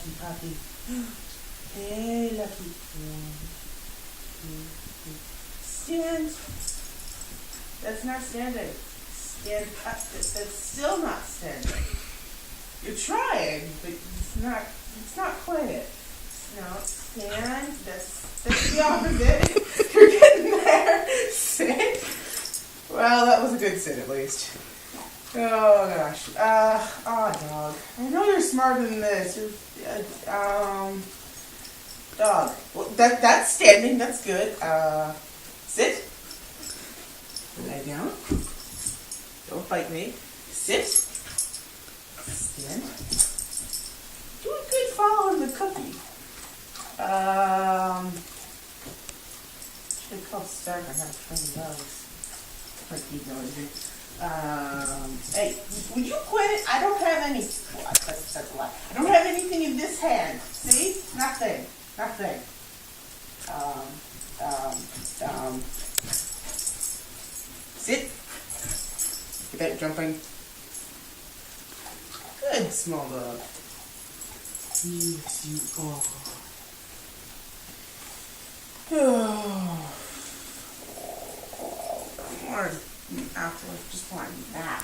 lucky puppy. Hey, lucky. One, two, three. Stand. That's not standing. Stand up. That's still not standing. You're trying, but it's not quite it. No, stand. That's the opposite. You're getting there. Sit. Well, that was a good sit at least. Oh gosh. Dog. I know you're smarter than this. Dog. Well, that's standing. That's good. Sit. Lie down. Don't fight me. Sit. Stand. Doing good following the cookie. Should have called Stark on how to train dogs. Cookie noisy. Hey, would you quit it? I don't have any. Well, that's a lie. I don't have anything in this hand. See? Nothing. Nothing. Sit. Get that jumping. Good, small dog. Yes, you are. More after just want that.